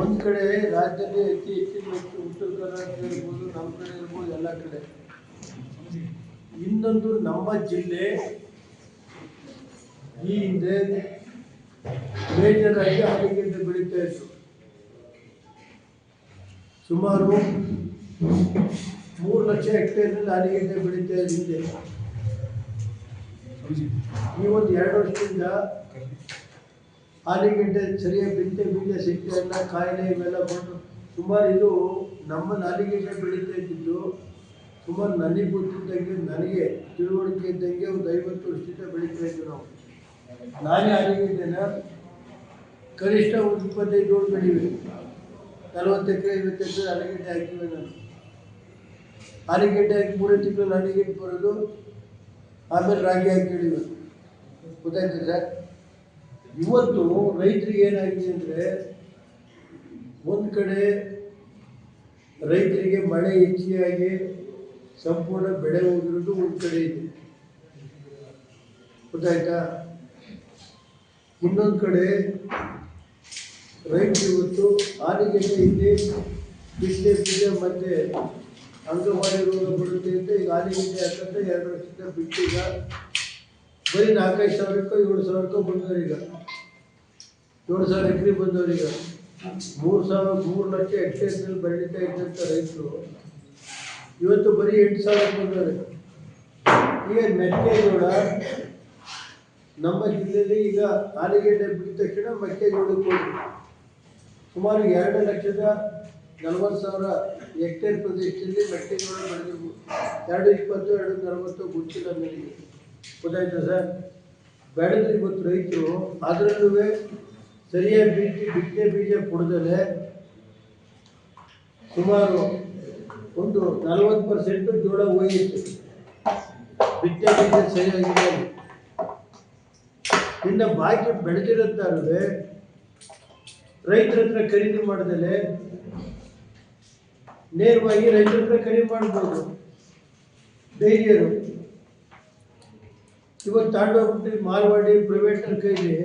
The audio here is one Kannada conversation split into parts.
ಒಂದು ಕಡೆ ರಾಜ್ಯದಲ್ಲಿ ಅತಿ ಹೆಚ್ಚಿನ ಉತ್ತರ ಕರ್ನಾಟಕ ಇರ್ಬೋದು, ನಮ್ಮ ಕಡೆ ಇರ್ಬೋದು, ಎಲ್ಲ ಕಡೆ. ಇನ್ನೊಂದು ನಮ್ಮ ಜಿಲ್ಲೆ ಈ ಹಿಂದೆ ಮೇಜರ್ ಆಗಿ ಆಲೂಗೆಡ್ಡೆ ಬೆಳೀತಾ ಇತ್ತು. ಸುಮಾರು 3 ಲಕ್ಷ ಹೆಕ್ಟೇರ್ನಲ್ಲಿ ಆಲೂಗೆಡ್ಡೆ ಬೆಳೀತಾ ಇದೆ ಹಿಂದೆ. ಈ ಒಂದು 2 ವರ್ಷದಿಂದ ಆಲೂಗೆಡ್ಡೆ ಸರಿಯಾಗಿ ಬೀಜ ಸಿಗ್ತಾ ಇಲ್ಲ, ಕಾಯಿಲೆ ಇವೆಲ್ಲ ಬಂದು ಸುಮಾರು ಇದು ನಮ್ಮ ಆಲೂಗೆಡ್ಡೆ ಬೆಳೀತಾ ಇದ್ದಿದ್ದು ಸುಮಾರು ನನಗೆ ಗೊತ್ತಿದ್ದಂಗೆ, ನನಗೆ ತಿಳುವಳಿಕೆ ಇದ್ದಂಗೆ ಒಂದು 50 ವರ್ಷದಿಂದ ಬೆಳೀತಾ ಇದ್ವಿ ನಾವು. ನಾನೇ ಆಲೂಗೆಡ್ಡೆನ ಕನಿಷ್ಠ ಒಂದು 25 ಜೋಳ ಬೆಳೀವಿ. 40 ಎಕರೆ 50 ಎಕರೆ ಆಲೂಗೆಡ್ಡೆ ಹಾಕಿವೆ ನಾನು. ಆಲೂಗೆಡ್ಡೆ ಹಾಕಿ 3 ತಿಂಗಳು ಆಲೂಗೆಡ್ಡೆ ಬರೋದು, ಆಮೇಲೆ ರಾಗಿ ಹಾಕಿಡಿವೆ. ಗೊತ್ತಾಯ್ತು ಸರ್. ಇವತ್ತು ರೈತರಿಗೆ ಏನಾಗಿದೆ ಅಂದರೆ, ಒಂದು ಕಡೆ ರೈತರಿಗೆ ಮಳೆ ಹೆಚ್ಚಿಯಾಗಿ ಸಂಪೂರ್ಣ ಬೆಳೆ ಹೋಗಿರೋದು ಒಂದು ಕಡೆ ಇದೆ, ಗೊತ್ತಾಯ್ತಾ. ಇನ್ನೊಂದು ಕಡೆ ರೈತರು ಇವತ್ತು ಆಲೂಗೆಡ್ಡೆ ಇಲ್ಲಿ ಬಿಸಿಲೆ ಬೀಜ ಮತ್ತು ಅಂಗಮಾರಿ ರೋಗ ಬರುತ್ತೆ ಅಂತ ಈಗ ಆಲೂಗೆಡ್ಡೆ ಹಾಕಂತ 2 ವರ್ಷದಿಂದ ಬಿಟ್ಟೀಗ ಬರೀ 4-5 ಸಾವಿರಕ್ಕೋ 7 ಸಾವಿರಕ್ಕೋ ಬಂದವರು. ಈಗ 7,000 ಎಕರೆ ಬಂದವರು. ಈಗ 3 ಲಕ್ಷ ಹೆಕ್ಟೇರ್ನಲ್ಲಿ ಬೆಳೀತಾ ಇದ್ದಂಥ ರೈತರು ಇವತ್ತು ಬರೀ 8,000 ಬಂದವರು. ಈಗ ಮೆಕ್ಕೆಜೋಳ ನಮ್ಮ ಜಿಲ್ಲೆಯಲ್ಲಿ ಈಗ ಆಲೂಗೆಡ್ಡೆ ಬಿಟ್ಟ ತಕ್ಷಣ ಮೆಕ್ಕೆಜೋಳಕ್ಕೆ ಹೋಗಿ ಸುಮಾರು 2,40,000 ಹೆಕ್ಟೇರ್ ಪ್ರದೇಶದಲ್ಲಿ ಮೆಕ್ಕೆಜೋಳ ಬೆಳೆದಿರ್ಬೋದು. 220, 240 ಗೊತ್ತಿಲ್ಲ ನನಗೆ, ಗೊತ್ತಾಯ್ತಾ ಸರ್. ಬೆಳೆದ್ರೆ ಇವತ್ತು ರೈತರು ಅದರಲ್ಲೂ ಸರಿಯಾಗಿ ಬಿತ್ತನೆ ಬೀಜ ಕೊಡದಲೆ ಸುಮಾರು ಒಂದು 40% ಜೋಳ ಹೋಗಿತ್ತು. ಬಿತ್ತನೆ ಬೀಜ ಸರಿಯಾಗಿದೆ. ಇನ್ನು ಬಾಕಿ ಬೆಳೆದಿರೋದಾದ್ರೆ ರೈತರ ಹತ್ರ ಖರೀದಿ ಮಾಡಿದರೆ ನೇರವಾಗಿ ರೈತರ ಹತ್ರ ಖರೀದಿ ಮಾಡ್ಬೋದು. ಡೈರಿಯರು ಇವತ್ತು ತಾಂಡೋಗ್ಬಿಟ್ಟು ಮಾರ್ವಾಡಿ ಪ್ರೈವೇಟರ್ ಕೈಲಿ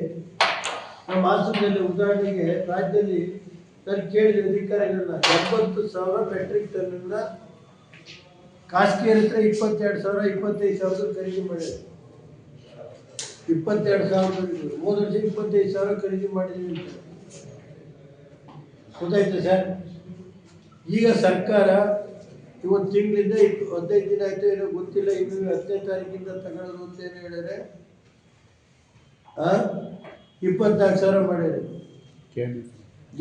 ನಮ್ಮ ಹಾಸನದಲ್ಲಿ ಉದಾಹರಣೆಗೆ ರಾಜ್ಯದಲ್ಲಿ ನಾನು ಕೇಳಿದ ಅಧಿಕಾರಿಗಳನ್ನ 70,000 ಮೆಟ್ರಿಕ್ ಟನ್ನ ಖಾಸಗಿಯರ ಹತ್ರ 22,000 25,000 ಖರೀದಿ ಮಾಡಿದೆ. 22,000 ಹೋದ ವರ್ಷ 25,000 ಖರೀದಿ ಮಾಡಿದ್ದೀವಿ ಅಂತ, ಗೊತ್ತಾಯ್ತು ಸರ್. ಈಗ ಸರ್ಕಾರ ಇವತ್ತು ತಿಂಗಳಿಂದ 15 ದಿನ ಆಯಿತು ಏನೋ ಗೊತ್ತಿಲ್ಲ, ಇನ್ನು 10ನೇ ತಾರೀಕಿಂದ ತಗೊಳ್ಳೋದು ಅಂತ ಏನು ಹೇಳಿದ್ರೆ 24,000 ಮಾಡಿದ್ದಾರೆ.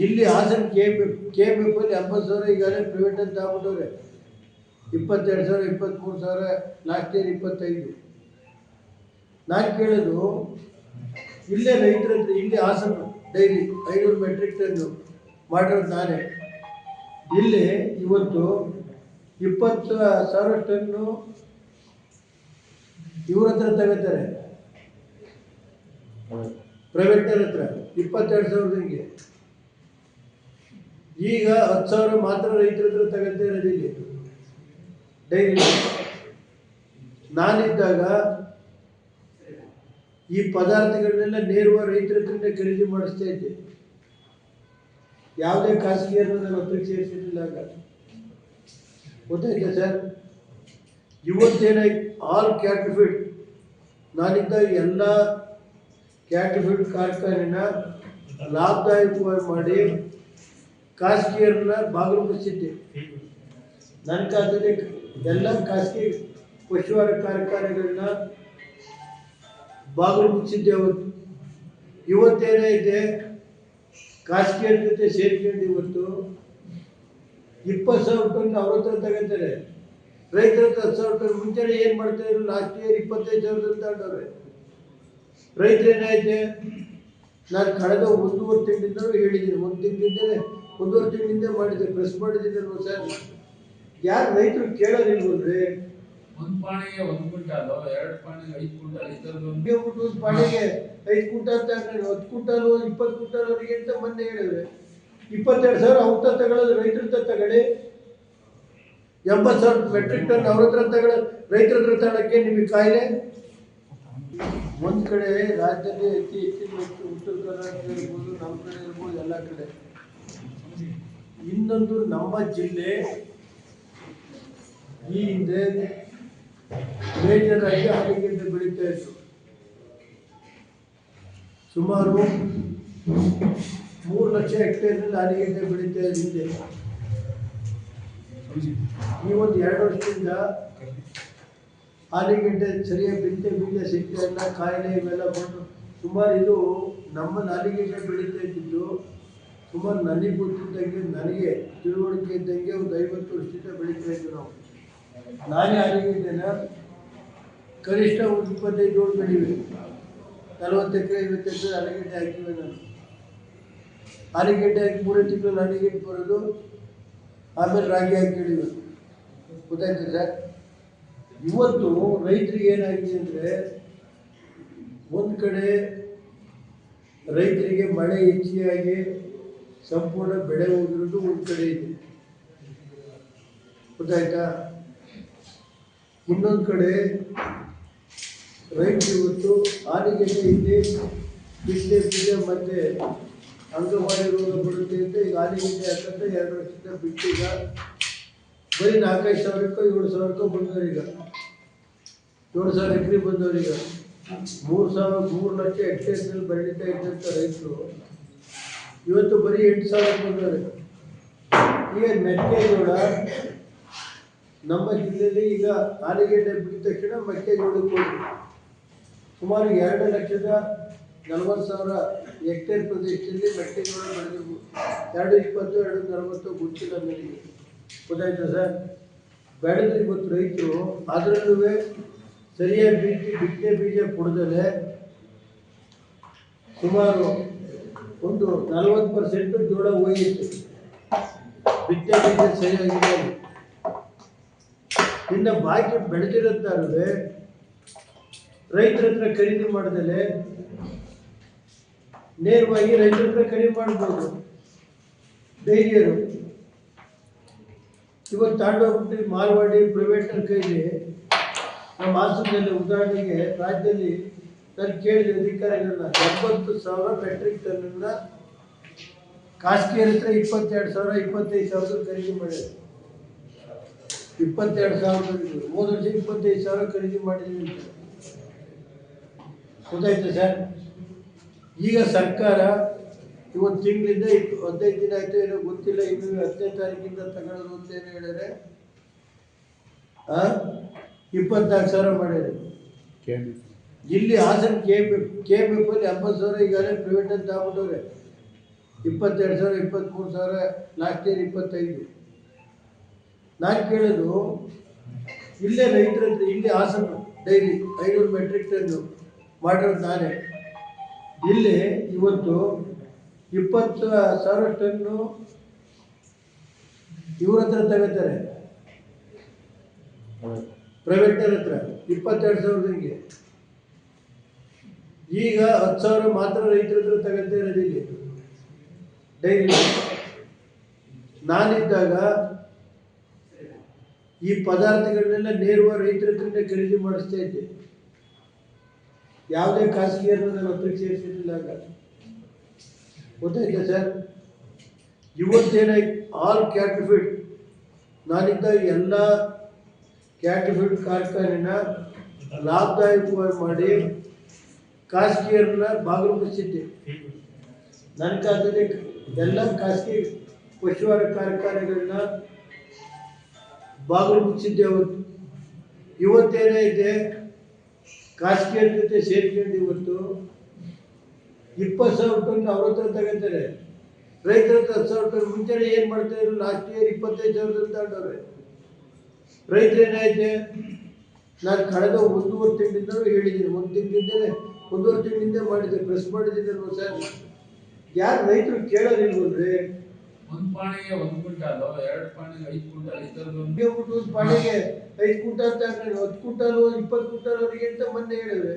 ಇಲ್ಲಿ ಹಾಸನ KMF ಅಲ್ಲಿ 80,000 ಈಗಾಗಲೇ ಪ್ರೈವೇಟ್ ಅಂತ ಆಗ್ಬಿಟ್ಟವ್ರೆ. 22,000 23,000 ಲಾಸ್ಟ್ ಇಯರ್ 25. ನಾನು ಕೇಳೋದು ಇಲ್ಲೇ ರೈತರ ಹತ್ರ, ಇಲ್ಲಿ ಹಾಸನ ಡೈಲಿ 500 ಮೆಟ್ರಿಕ್ ಟನ್ನು ಮಾಡಿರೋದು ನಾನೇ. ಇಲ್ಲಿ ಇವತ್ತು 20,000 ಟನ್ನು ಇವ್ರ ಹತ್ರ ತಗೋತಾರೆ, ಪ್ರೈವೇಟರ್ ಹತ್ರ 22,000ಗೆ. ಈಗ 10,000 ಮಾತ್ರ ರೈತರ ಹತ್ರ ತಗೋತಾ ಇರೋದು ಇಲ್ಲಿ ಡೈಲಿ. ನಾನಿದ್ದಾಗ ಈ ಪದಾರ್ಥಗಳನ್ನೆಲ್ಲ ನೇರವಾಗಿ ರೈತರ ಹತ್ರನೇ ಖರೀದಿ ಮಾಡಿಸ್ತಾ ಇದ್ದೆ. ಯಾವುದೇ ಖಾಸಗಿಯನ್ನು ನಾನು ಹತ್ರಕ್ಕೆ ಸೇರಿಸಿರಲಿಲ್ಲ. ಆಗ ಗೊತ್ತಾಯ್ತಾ ಸರ್. ಇವತ್ತೇನಾಯ್ತು, ಆಲ್ ಕ್ಯಾಟ್ ಫೀಡ್ ನಾನಿದ್ದ ಎಲ್ಲ ಕ್ಯಾಟ್ ಫೀಡ್ ಕಾರ್ಖಾನೆನ ಲಾಭದಾಯಕವಾಗಿ ಮಾಡಿ ಖಾಸಗಿಯರನ್ನ ಬಾಗಿಲು ಮುಚ್ಚಿದ್ದೆ. ನನ್ನ ಕಾಲದಲ್ಲಿ ಎಲ್ಲ ಖಾಸಗಿ ಪಶುಹಾರ ಕಾರ್ಖಾನೆಗಳನ್ನ ಬಾಗಿಲು ಮುಚ್ಚಿದ್ದೆ ಅವತ್ತು. ಇವತ್ತೇನೈತೆ, ಖಾಸಗಿಯರ ಜೊತೆ ಸೇರ್ಕೊಂಡು ಇವತ್ತು 20,000 ಟನ್ ಅವ್ರ ಹತ್ರ ತಗೋತಾರೆ, ರೈತರ ಹತ್ರ 10,000 ಟನ್. ಮುಂಚೆನೇ ಏನು ಮಾಡ್ತಾ ಇದ್ರು, ಲಾಸ್ಟ್ ಇಯರ್ 25,000 ತಗೊಂಡವ್ರೆ. ರೈತರೇನೈತೆ, ನಾನು ಕಳೆದ 1.5 ತಿಂಗಳಿಂದಲೂ ಹೇಳಿದ್ದೀನಿ, 1.5 ತಿಂಗಳಿಂದ ಮಾಡಿದ್ದೆ, ಪ್ರೆಸ್ ಮಾಡಿದ್ದೀನಿ ಸರ್. ಯಾರು ರೈತರು ಕೇಳೋದಿಲ್ವಲ್ರಿ. ಒಂದು ಪಾಣಿಗೆ 1 ಕ್ವಿಂಟಾಲು, 2 ಪಾಣಿಗೆ 5 ಕ್ವಿಂಟಾಲ್, ಒಂದು ಪಾಣಿಗೆ 5 ಕ್ವಿಂಟಾಲ್ ತಗೊಂಡ್ರೆ 10 ಕ್ವಿಂಟಾಲು 20 ಕ್ವಿಂಟಾಲ್ ಅವರಿಗೆ ಅಂತ ಮೊನ್ನೆ ಹೇಳಿದ್ರೆ 22,000 ಅವ್ರ ತಗೊಳ್ಳೋದು, ರೈತರ ಹತ್ರ ತಗೊಳ್ಳಿ. 80,000 ಮೆಟ್ರಿಕ್ ಟನ್ ಅವ್ರ ಹತ್ರ ತಗೊಳ್ಳೋದು, ರೈತರ ಹತ್ರ ತಗೊಳ್ಳೋಕ್ಕೆ ನಿಮಗೆ ಕಾಯಿಲೆ. ಒಂದು ಕಡೆ ರಾಜ್ಯದಲ್ಲಿ ಅತಿ ಹೆಚ್ಚಿನ ಉತ್ತರ ಕರ್ನಾಟಕ ಇರ್ಬೋದು, ನಮ್ಮ ಕಡೆ ಇರ್ಬೋದು, ಎಲ್ಲ ಕಡೆ. ಇನ್ನೊಂದು ನಮ್ಮ ಜಿಲ್ಲೆ ಈ ಹಿಂದೆ ಮೇಜರ್ ಆಗಿ ಆಲೂಗೆಡ್ಡೆ ಬೆಳೀತಾ ಇತ್ತು. ಸುಮಾರು 3 ಲಕ್ಷ ಹೆಕ್ಟೇರ್ನಲ್ಲಿ ಆಲೂಗೆಡ್ಡೆ ಬೆಳೀತಾ ಇದೆ ಹಿಂದೆ. ಈ ಒಂದು 2 ವರ್ಷದಿಂದ ಆಲೂಗೆಡ್ಡೆ ಸರಿಯಾಗಿ ಬಿತ್ತೆ ಬೀಜ ಸಿಗ್ತಾ ಇಲ್ಲ, ಕಾಯಿಲೆ ಇವೆಲ್ಲ ಬಂದು ಸುಮಾರು ಇದು ನಮ್ಮ ಆಲೂಗೆಡ್ಡೆ ಬೆಳೀತಾ ಇದ್ದಿದ್ದು ಸುಮಾರು ನನಗೆ ಗೊತ್ತಿದ್ದಂಗೆ, ನನಗೆ ತಿಳುವಳಿಕೆ ಇದ್ದಂಗೆ ಒಂದು 50 ವರ್ಷದಿಂದ ಬೆಳೀತಾ ಇದ್ವಿ ನಾವು. ನಾನೇ ಆಲೂಗೆಡ್ಡೆನ ಕನಿಷ್ಠ ಒಂದು 25 ಜೋಳ ಬೆಳೀವಿ. 40 ಎಕರೆ 50 ಎಕರೆ ಆಲೂಗೆಡ್ಡೆ ಹಾಕಿವೆ ನಾನು. ಆಲೂಗೆಡ್ಡೆ ಹಾಕಿ 3 ತಿಂಗಳು ಆಲೂಗೆಡ್ಡೆ ಬರೋದು, ಆಮೇಲೆ ರಾಗಿ ಹಾಕಿಡಿವೆ. ಗೊತ್ತಾಯ್ತು ಸರ್. ಇವತ್ತು ರೈತರಿಗೆ ಏನಾಗಿದೆ ಅಂದರೆ, ಒಂದು ಕಡೆ ರೈತರಿಗೆ ಮಳೆ ಹೆಚ್ಚಿಯಾಗಿ ಸಂಪೂರ್ಣ ಬೆಳೆ ಹೋಗಿರೋದು ಒಂದು ಕಡೆ ಇದೆ, ಗೊತ್ತಾಯ್ತಾ. ಇನ್ನೊಂದು ಕಡೆ ರೈತರು ಇವತ್ತು ಆಲೂಗೆಡ್ಡೆ ಇಲ್ಲಿ ಬಿಸಿಲೆ ಬೀಜ ಮತ್ತು ಅಂಗಮಾರಿ ರೋಗ ಬರುತ್ತೆ ಅಂತ ಈಗ ಆಲೂಗೆಡ್ಡೆ ಹಾಕಂತ 2 ವರ್ಷದಿಂದ ಬಿಟ್ಟೀಗ ಬರೀ 4-5 ಸಾವಿರಕ್ಕೋ 7 ಸಾವಿರಕ್ಕೋ ಬಂದವ್ರು. ಈಗ 7,000 ಎಕರೆ ಬಂದವ್ರೀಗ. 3 ಲಕ್ಷ ಹೆಕ್ಟೇರ್ನಲ್ಲಿ ಬೆಳೀತಾ ಇದ್ದಂಥ ರೈತರು ಇವತ್ತು ಬರೀ 8,000 ಬಂದವ್ರೆ. ಈಗ ಮೆಕ್ಕೆಜೋಳ ನಮ್ಮ ಜಿಲ್ಲೆಯಲ್ಲಿ ಈಗ ಆಲೂಗೆಡ್ಡೆ ಬಿಟ್ಟ ತಕ್ಷಣ ಮೆಕ್ಕೆಜೋಳಕ್ಕೆ ಹೋಗಿ ಸುಮಾರು 2,40,000 ಹೆಕ್ಟೇರ್ ಪ್ರದೇಶದಲ್ಲಿ ಮೆಕ್ಕೆಜೋಳ ಬೆಳೆದಿರ್ಬೋದು. 220, 240 ಗೊತ್ತಿಲ್ಲ ನನಗೆ, ಗೊತ್ತಾಯ್ತಾ ಸರ್. ಬೆಳೆದು ಇವತ್ತು ರೈತರು ಅದರಲ್ಲೂ ಸರಿಯಾಗಿ ಬಿತ್ತನೆ ಬೀಜ ಕೊಡದಲ್ಲೇ ಸುಮಾರು ಒಂದು 40% ಜೋಳ ಹೋಗಿತ್ತು. ಬಿತ್ತನೆ ಬೀಜ ಸರಿಯಾಗಿದೆ. ಇನ್ನು ಬಾಕಿ ಬೆಳೆದಿರುತ್ತಾರೇ ರೈತರ ಹತ್ರ ಖರೀದಿ ಮಾಡಿದರೆ ನೇರವಾಗಿ ರೈತರ ಹತ್ರ ಖರೀದಿ ಮಾಡ್ಬೋದು. ಡೈರಿಯರು ಇವತ್ತು ತಾಂಡೋಗ್ಬಿಟ್ಟು ಮಾರ್ವಾಡಿ ಪ್ರೈವೇಟರ್ ಕೈಲಿ ನಮ್ಮ ಹಾಸನದಲ್ಲಿ ಉದಾಹರಣೆಗೆ ರಾಜ್ಯದಲ್ಲಿ ನಾನು ಕೇಳಿದ ಅಧಿಕಾರಿಗಳನ್ನ 70,000 ಮೆಟ್ರಿಕ್ ಟನ್ನ ಖಾಸಗಿಯರ ಹತ್ರ 22,000 25,000 ಖರೀದಿ ಮಾಡಿದ್ದಾರೆ. 22,000 ಹೋದ ವರ್ಷ 25,000 ಖರೀದಿ ಮಾಡಿದ್ದೀವಿ ಅಂತ, ಗೊತ್ತಾಯ್ತು ಸರ್. ಈಗ ಸರ್ಕಾರ ಇವತ್ತು ತಿಂಗಳಿಂದ 15 ದಿನ ಆಯ್ತು ಏನೋ ಗೊತ್ತಿಲ್ಲ, ಇನ್ನು 10ನೇ ತಾರೀಕಿಂದ ತಗೊಳ್ಳೋದು ಅಂತ ಏನು ಹೇಳಿದ್ರೆ 24,000 ಮಾಡಿದ್ದಾರೆ. ಇಲ್ಲಿ ಹಾಸನ KMF ಅಲ್ಲಿ 80,000 ಈಗಾಗಲೇ ಪ್ರೈವೇಟ್ ಅಂತ ಆಗ್ಬಿಟ್ಟವ್ರೆ. 22,000 23,000 ಲಾಸ್ಟ್ ಇಯರ್ 25. ನಾನು ಕೇಳೋದು ಇಲ್ಲೇ ರೈತರ ಹತ್ರ, ಇಲ್ಲಿ ಹಾಸನ ಡೈಲಿ 500 ಮೆಟ್ರಿಕ್ ಟನ್ ಮಾಡಿರೋದು ನಾನೇ. ಇಲ್ಲಿ ಇವತ್ತು 20,000 ಟನ್ನು ಇವ್ರ ಹತ್ರ ತಗೋತಾರೆ, ಪ್ರೈವೇಟರ್ ಹತ್ರ 22,000. ಈಗ 10,000 ಮಾತ್ರ ರೈತರ ಹತ್ರ ತಗೋತಾ ಇರೋದು ಇಲ್ಲಿ ಡೈಲಿ. ನಾನಿದ್ದಾಗ ಈ ಪದಾರ್ಥಗಳನ್ನೆಲ್ಲ ನೇರವಾಗಿ ರೈತರ ಹತ್ರನೇ ಖರೀದಿ ಮಾಡಿಸ್ತಾ ಇದ್ದೆ. ಯಾವುದೇ ಖಾಸಗಿಯರನ್ನು ನಾನು ಹತ್ರಕ್ಕೆ ಸೇರಿಸಿರಲಿಲ್ಲ. ಆಗ ಗೊತ್ತಾಯ್ತಾ ಸರ್. ಇವತ್ತೇನಾಯ್ತು, ಆಲ್ ಕ್ಯಾಟ್ ಫೀಡ್ ನಾನಿದ್ದಾಗ ಎಲ್ಲ ಕ್ಯಾಟ್ ಫೀಡ್ ಕಾರ್ಖಾನೆನ ಲಾಭದಾಯಕವಾಗಿ ಮಾಡಿ ಖಾಸಗಿಯರನ್ನ ಬಾಗಿಲು ಮುಚ್ಚಿದ್ದೆ. ನನ್ನ ಕಾಲದಲ್ಲಿ ಎಲ್ಲ ಖಾಸಗಿ ಪಶುಹಾರ ಕಾರ್ಖಾನೆಗಳನ್ನ ಬಾಗಿಲು ಮುಚ್ಚಿದ್ದೆ ಅವತ್ತು. ಇವತ್ತೇನೈತೆ, ಖಾಸಗಿಯರ ಜೊತೆ ಸೇರ್ಕೊಂಡು ಇವತ್ತು 20,000 ಟನ್ ಅವ್ರ ಹತ್ರ ತಗೋತಾರೆ, ರೈತರ ಹತ್ರ 10,000 ಟನ್. ಮುಂಚೆನೆ ಏನು ಮಾಡ್ತಾ ಇದ್ರು, ಲಾಸ್ಟ್ ಇಯರ್ 25,000 ತಗೊಂಡವ್ರೆ. ರೈತರು ಏನಾಯ್ತೆ, ನಾನು ಕಳೆದ 1.5 ತಿಂಗಳಿಂದ ಹೇಳಿದ್ದೀನಿ, 1 ತಿಂಗಳಿಂದಲೇ 1.5 ತಿಂಗಳಿಂದ ಮಾಡಿದ್ದೆ, ಪ್ರೆಸ್ ಮಾಡಿದ್ದೀನಲ್ವ ಸರ್. ಯಾರು ರೈತರು ಕೇಳೋದಿಲ್ವಲ್ರಿ. ಒಂದು ಪಾಣಿಗೆ 1 ಕ್ವಿಂಟಾಲು, 2 ಪಾಣಿಗೆ 5 ಕ್ವಿಂಟಾಲ್, ಒಂದು ಪಾಣಿಗೆ 5 ಕ್ವಿಂಟಾಲ್ ತಗೊಂಡ್ರೆ 10 ಕ್ವಿಂಟಾಲು 20 ಕ್ವಿಂಟಾಲ್ ಅವರಿಗೆ ಅಂತ ಮೊನ್ನೆ ಹೇಳಿದ್ರೆ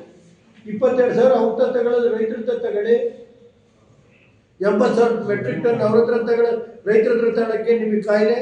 22,000 ಅವ್ರ ತಗೊಳ್ಳೋದು, ರೈತರ ಹತ್ರ ತಗೊಳ್ಳಿ. 80,000 ಮೆಟ್ರಿಕ್ ಟನ್ ಅವ್ರ ಹತ್ರ ತಗೊಳ್ಳೋದು, ರೈತರ ಹತ್ರ ತಗೊಳ್ಳೋಕ್ಕೆ ನಿಮಗೆ ಕಾಯಿಲೆ.